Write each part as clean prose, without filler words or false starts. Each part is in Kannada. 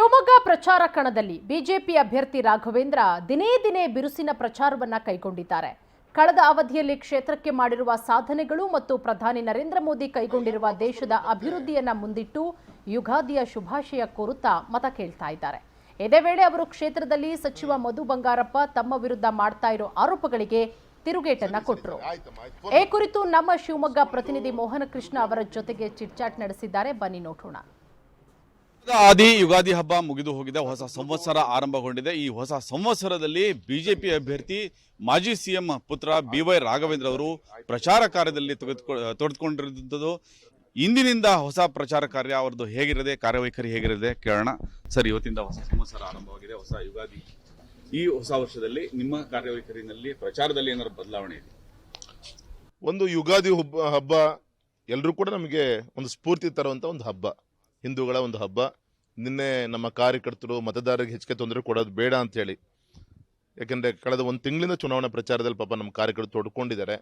ಶಿವಮೊಗ್ಗ ಪ್ರಚಾರ ಕಣದಲ್ಲಿ ಬಿಜೆಪಿ ಅಭ್ಯರ್ಥಿ ರಾಘವೇಂದ್ರ ದಿನೇ ದಿನೇ ಬಿರುಸಿನ ಪ್ರಚಾರವನ್ನ ಕೈಗೊಂಡಿದ್ದಾರೆ. ಕಳೆದ ಅವಧಿಯಲ್ಲಿ ಕ್ಷೇತ್ರಕ್ಕೆ ಮಾಡಿರುವ ಸಾಧನೆಗಳು ಮತ್ತು ಪ್ರಧಾನಿ ನರೇಂದ್ರ ಮೋದಿ ಕೈಗೊಂಡಿರುವ ದೇಶದ ಅಭಿವೃದ್ಧಿಯನ್ನ ಮುಂದಿಟ್ಟು ಯುಗಾದಿಯ ಶುಭಾಶಯ ಕೋರುತ್ತಾ ಮತ ಕೇಳ್ತಾ ಇದ್ದಾರೆ. ಇದೇ ವೇಳೆ ಅವರು ಕ್ಷೇತ್ರದಲ್ಲಿ ಸಚಿವ ಮಧು ಬಂಗಾರಪ್ಪ ತಮ್ಮ ವಿರುದ್ಧ ಮಾಡ್ತಾ ಇರೋ ಆರೋಪಗಳಿಗೆ ತಿರುಗೇಟನ್ನ ಕೊಟ್ಟರು. ಈ ಕುರಿತು ನಮ್ಮ ಶಿವಮೊಗ್ಗ ಪ್ರತಿನಿಧಿ ಮೋಹನ ಕೃಷ್ಣ ಅವರ ಜೊತೆಗೆ ಚಿಟ್ಚಾಟ್ ನಡೆಸಿದ್ದಾರೆ. ಬನ್ನಿ ನೋಡೋಣ. ಆದಿ ಯುಗಾದಿ ಹಬ್ಬ ಮುಗಿದು ಹೋಗಿದೆ, ಹೊಸ ಸಂವತ್ಸರ ಆರಂಭಗೊಂಡಿದೆ. ಈ ಹೊಸ ಸಂವತ್ಸರದಲ್ಲಿ ಬಿಜೆಪಿ ಅಭ್ಯರ್ಥಿ ಮಾಜಿ ಸಿಎಂ ಪುತ್ರ BY ರಾಘವೇಂದ್ರ ಅವರು ಪ್ರಚಾರ ಕಾರ್ಯದಲ್ಲಿ ತೊಡೆದುಕೊಂಡಿರುವಂಥದ್ದು. ಇಂದಿನಿಂದ ಹೊಸ ಪ್ರಚಾರ ಕಾರ್ಯ ಅವರದ್ದು ಹೇಗಿರದೆ, ಕಾರ್ಯವೈಖರಿ ಹೇಗಿರದೆ ಕೇಳೋಣ. ಸರ್, ಇವತ್ತಿಂದ ಹೊಸ ಸಂವತ್ಸರ ಆರಂಭವಾಗಿದೆ, ಹೊಸ ಯುಗಾದಿ. ಈ ಹೊಸ ವರ್ಷದಲ್ಲಿ ನಿಮ್ಮ ಕಾರ್ಯವೈಖರಿನಲ್ಲಿ ಪ್ರಚಾರದಲ್ಲಿ ಏನಾದ್ರು ಬದಲಾವಣೆ ಇದೆ? ಒಂದು ಯುಗಾದಿ ಹಬ್ಬ ಎಲ್ಲರೂ ಕೂಡ ನಮಗೆ ಒಂದು ಸ್ಫೂರ್ತಿ ತರುವಂತ ಒಂದು ಹಬ್ಬ, ಹಿಂದೂಗಳ ಒಂದು ಹಬ್ಬ. ನಿನ್ನೆ ನಮ್ಮ ಕಾರ್ಯಕರ್ತರು ಮತದಾರರಿಗೆ ಹೆಚ್ಚಿಗೆ ತೊಂದರೆ ಕೊಡೋದು ಬೇಡ ಅಂತ ಹೇಳಿ, ಯಾಕೆಂದರೆ ಕಳೆದ ಒಂದು ತಿಂಗಳಿಂದ ಚುನಾವಣಾ ಪ್ರಚಾರದಲ್ಲಿ ಪಾಪ ನಮ್ಮ ಕಾರ್ಯಕರ್ತರು ತೊಡ್ಕೊಂಡಿದ್ದಾರೆ.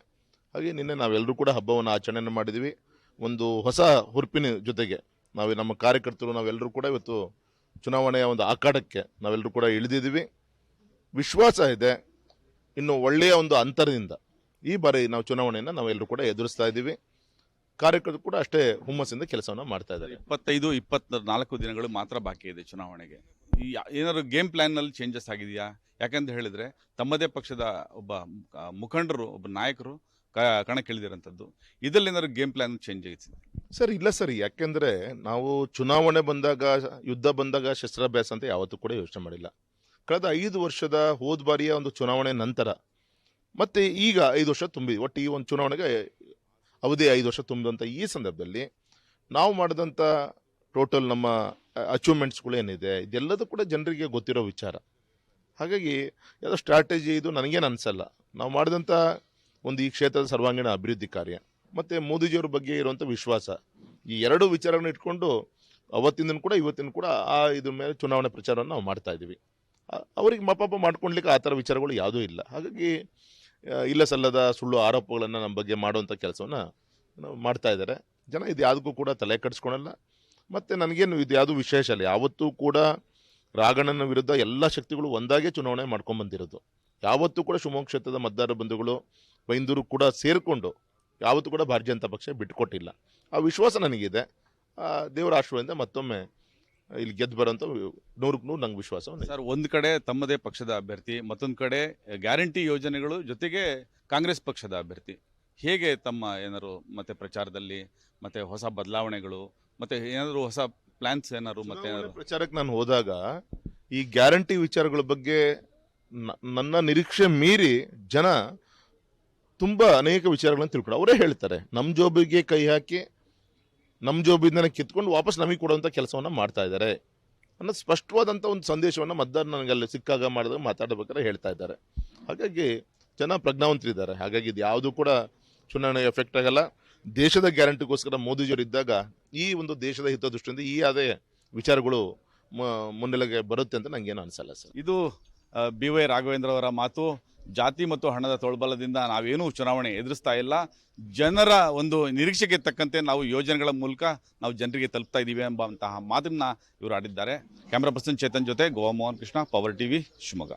ಹಾಗೆ ನಿನ್ನೆ ನಾವೆಲ್ಲರೂ ಕೂಡ ಹಬ್ಬವನ್ನು ಆಚರಣೆ ಮಾಡಿದ್ವಿ. ಒಂದು ಹೊಸ ಹುರುಪಿನ ಜೊತೆಗೆ ನಮ್ಮ ಕಾರ್ಯಕರ್ತರು ನಾವೆಲ್ಲರೂ ಕೂಡ ಇವತ್ತು ಚುನಾವಣೆಯ ಒಂದು ಆಕಾಡಕ್ಕೆ ನಾವೆಲ್ಲರೂ ಕೂಡ ಇಳಿದಿದ್ದೀವಿ. ವಿಶ್ವಾಸ ಇದೆ, ಇನ್ನು ಒಳ್ಳೆಯ ಒಂದು ಅಂತರದಿಂದ ಈ ಬಾರಿ ನಾವು ಚುನಾವಣೆಯನ್ನು ನಾವೆಲ್ಲರೂ ಕೂಡ ಎದುರಿಸ್ತಾ ಇದ್ದೀವಿ. ಕಾರ್ಯಕರ್ತರು ಕೂಡ ಅಷ್ಟೇ ಹುಮ್ಮಸ್ಸಿಂದ ಕೆಲಸವನ್ನು ಮಾಡ್ತಾ ಇದ್ದಾರೆ. 25-24 ದಿನಗಳು ಮಾತ್ರ ಬಾಕಿ ಇದೆ ಚುನಾವಣೆಗೆ. ಏನಾದ್ರು ಗೇಮ್ ಪ್ಲಾನ್ ನಲ್ಲಿ ಚೇಂಜಸ್ ಆಗಿದೆಯಾ? ಯಾಕಂತ ಹೇಳಿದ್ರೆ ತಮ್ಮದೇ ಪಕ್ಷದ ಒಬ್ಬ ಮುಖಂಡರು, ಒಬ್ಬ ನಾಯಕರು ಕಣಕ್ಕಿಳಿದಿರೋಂಥದ್ದು. ಇದರಲ್ಲಿ ಏನಾದ್ರು ಗೇಮ್ ಪ್ಲಾನ್ ಚೇಂಜ್ ಆಗಿದೆ ಸರ್? ಇಲ್ಲ ಸರ್, ಯಾಕೆಂದ್ರೆ ನಾವು ಚುನಾವಣೆ ಬಂದಾಗ, ಯುದ್ಧ ಬಂದಾಗ ಶಸ್ತ್ರಾಭ್ಯಾಸ ಅಂತ ಯಾವತ್ತೂ ಕೂಡ ಯೋಚನೆ ಮಾಡಿಲ್ಲ. ಕಳೆದ 5 ವರ್ಷದ ಹೋದ ಬಾರಿಯ ಒಂದು ಚುನಾವಣೆ ನಂತರ ಮತ್ತೆ ಈಗ 5 ವರ್ಷ ತುಂಬಿ, ಒಟ್ಟು ಈ ಒಂದು ಚುನಾವಣೆಗೆ ಅವಧಿ 5 ವರ್ಷ ತುಂಬಿದಂಥ ಈ ಸಂದರ್ಭದಲ್ಲಿ ನಾವು ಮಾಡಿದಂಥ ಟೋಟಲ್ ನಮ್ಮ ಅಚೀವ್ಮೆಂಟ್ಸ್ಗಳು ಏನಿದೆ ಇದೆಲ್ಲದೂ ಕೂಡ ಜನರಿಗೆ ಗೊತ್ತಿರೋ ವಿಚಾರ. ಹಾಗಾಗಿ ಯಾವುದೋ ಸ್ಟ್ರಾಟಜಿ ಇದು ನನಗೇನು ಅನಿಸಲ್ಲ. ನಾವು ಮಾಡಿದಂಥ ಒಂದು ಈ ಕ್ಷೇತ್ರದ ಸರ್ವಾಂಗೀಣ ಅಭಿವೃದ್ಧಿ ಕಾರ್ಯ ಮತ್ತು ಮೋದಿಜಿಯವ್ರ ಬಗ್ಗೆ ಇರುವಂಥ ವಿಶ್ವಾಸ, ಈ ಎರಡೂ ವಿಚಾರಗಳನ್ನ ಇಟ್ಕೊಂಡು ಅವತ್ತಿಂದ ಕೂಡ ಇವತ್ತಿನ ಕೂಡ ಇದ್ರ ಮೇಲೆ ಚುನಾವಣೆ ಪ್ರಚಾರವನ್ನು ನಾವು ಮಾಡ್ತಾ ಇದ್ದೀವಿ. ಅವ್ರಿಗೆ ಮಪಾಪ ಮಾಡ್ಕೊಳ್ಲಿಕ್ಕೆ ಆ ಥರ ವಿಚಾರಗಳು ಯಾವುದೂ ಇಲ್ಲ. ಹಾಗಾಗಿ ಇಲ್ಲ ಸಲ್ಲದ ಸುಳ್ಳು ಆರೋಪಗಳನ್ನು ನಮ್ಮ ಬಗ್ಗೆ ಮಾಡುವಂಥ ಕೆಲಸವನ್ನು ನಾವು ಮಾಡ್ತಾ ಇದ್ದಾರೆ ಜನ. ಇದು ಯಾವುದಕ್ಕೂ ಕೂಡ ತಲೆ ಕೆಡಿಸ್ಕೊಳಲ್ಲ. ಮತ್ತು ನನಗೇನು ಇದು ಯಾವುದೂ ವಿಶೇಷ ಅಲ್ಲ. ಯಾವತ್ತೂ ಕೂಡ ರಾಘಣ್ಣನ ವಿರುದ್ಧ ಎಲ್ಲ ಶಕ್ತಿಗಳು ಒಂದಾಗೆ ಚುನಾವಣೆ ಮಾಡ್ಕೊಂಡ್ಬಂದಿರೋದು. ಯಾವತ್ತೂ ಕೂಡ ಶಿವಮೊಗ್ಗ ಕ್ಷೇತ್ರದ ಮತದಾರ ಬಂಧುಗಳು ಬೈಂದೂರು ಕೂಡ ಸೇರಿಕೊಂಡು ಯಾವತ್ತೂ ಕೂಡ ಭಾರತೀಯ ಜನತಾ ಪಕ್ಷ ಬಿಟ್ಟುಕೊಟ್ಟಿಲ್ಲ. ಆ ವಿಶ್ವಾಸ ನನಗಿದೆ. ದೇವರ ಆಶೀರ್ವಾದದಿಂದ ಮತ್ತೊಮ್ಮೆ ಇಲ್ಲಿ ಗೆದ್ದು ಬರೋಂಥ 100ಕ್ಕೆ 100 ನಂಗೆ ವಿಶ್ವಾಸ. ಸರ್, ಒಂದು ಕಡೆ ತಮ್ಮದೇ ಪಕ್ಷದ ಅಭ್ಯರ್ಥಿ, ಮತ್ತೊಂದು ಕಡೆ ಗ್ಯಾರಂಟಿ ಯೋಜನೆಗಳು, ಜೊತೆಗೆ ಕಾಂಗ್ರೆಸ್ ಪಕ್ಷದ ಅಭ್ಯರ್ಥಿ. ಹೇಗೆ ತಮ್ಮ ಏನಾದ್ರು ಮತ್ತೆ ಪ್ರಚಾರದಲ್ಲಿ ಮತ್ತೆ ಹೊಸ ಬದಲಾವಣೆಗಳು ಮತ್ತೆ ಏನಾದ್ರು ಹೊಸ ಪ್ಲಾನ್ಸ್ ಏನಾದ್ರು ಮತ್ತೆ ಪ್ರಚಾರಕ್ಕೆ ನಾನು ಹೋದಾಗ ಈ ಗ್ಯಾರಂಟಿ ವಿಚಾರಗಳ ಬಗ್ಗೆ ನನ್ನ ನಿರೀಕ್ಷೆ ಮೀರಿ ಜನ ತುಂಬಾ ಅನೇಕ ವಿಚಾರಗಳನ್ನು ತಿಳ್ಕೊಂಡು ಅವರೇ ಹೇಳ್ತಾರೆ. ನಮ್ಮ ಜೋಬಿಗೆ ಕೈ ಹಾಕಿ ನಮ್ಮ ಜೋಬಿಂದನೇ ಕಿತ್ಕೊಂಡು ವಾಪಸ್ ನಮಗೆ ಕೊಡುವಂಥ ಕೆಲಸವನ್ನು ಮಾಡ್ತಾ ಇದ್ದಾರೆ ಅನ್ನೋದು ಸ್ಪಷ್ಟವಾದಂಥ ಒಂದು ಸಂದೇಶವನ್ನು ಮತದಾರ ನನಗಲ್ಲಿ ಸಿಕ್ಕಾಗ ಮಾಡಿದಾಗ ಮಾತಾಡಬೇಕಾದ್ರೆ ಹೇಳ್ತಾ ಇದ್ದಾರೆ. ಹಾಗಾಗಿ ಜನ ಪ್ರಜ್ಞಾವಂತರಿದ್ದಾರೆ. ಹಾಗಾಗಿ ಇದು ಯಾವುದೂ ಕೂಡ ಚುನಾವಣೆಗೆ ಎಫೆಕ್ಟ್ ಆಗಲ್ಲ. ದೇಶದ ಗ್ಯಾರಂಟಿಗೋಸ್ಕರ ಮೋದಿಜಿಯವರು ಇದ್ದಾಗ ಈ ಒಂದು ದೇಶದ ಹಿತದೃಷ್ಟಿಯಿಂದ ಈ ಅದೇ ವಿಚಾರಗಳು ಮುನ್ನೆಲೆಗೆ ಬರುತ್ತೆ ಅಂತ ನಂಗೇನು ಅನಿಸಲ್ಲ ಸರ್. ಇದು BY ರಾಘವೇಂದ್ರ ಅವರ ಮಾತು. ಜಾತಿ ಮತ್ತು ಹಣದ ತೊಳಬಲದಿಂದ ನಾವೇನೂ ಚುನಾವಣೆ ಎದುರಿಸ್ತಾ ಇಲ್ಲ. ಜನರ ಒಂದು ನಿರೀಕ್ಷೆಗೆ ತಕ್ಕಂತೆ ನಾವು ಯೋಜನೆಗಳ ಮೂಲಕ ನಾವು ಜನರಿಗೆ ತಲುಪ್ತಾ ಇದ್ದೀವಿ ಎಂಬಂತಹ ಮಾತನ್ನ ಇವರು ಆಡಿದ್ದಾರೆ. ಕ್ಯಾಮ್ರಾ ಪರ್ಸನ್ ಚೇತನ್ ಜೊತೆ ಗೋವಾ ಮೋಹನ್ ಕೃಷ್ಣ, ಪವರ್ TV, ಶಿವಮೊಗ್ಗ.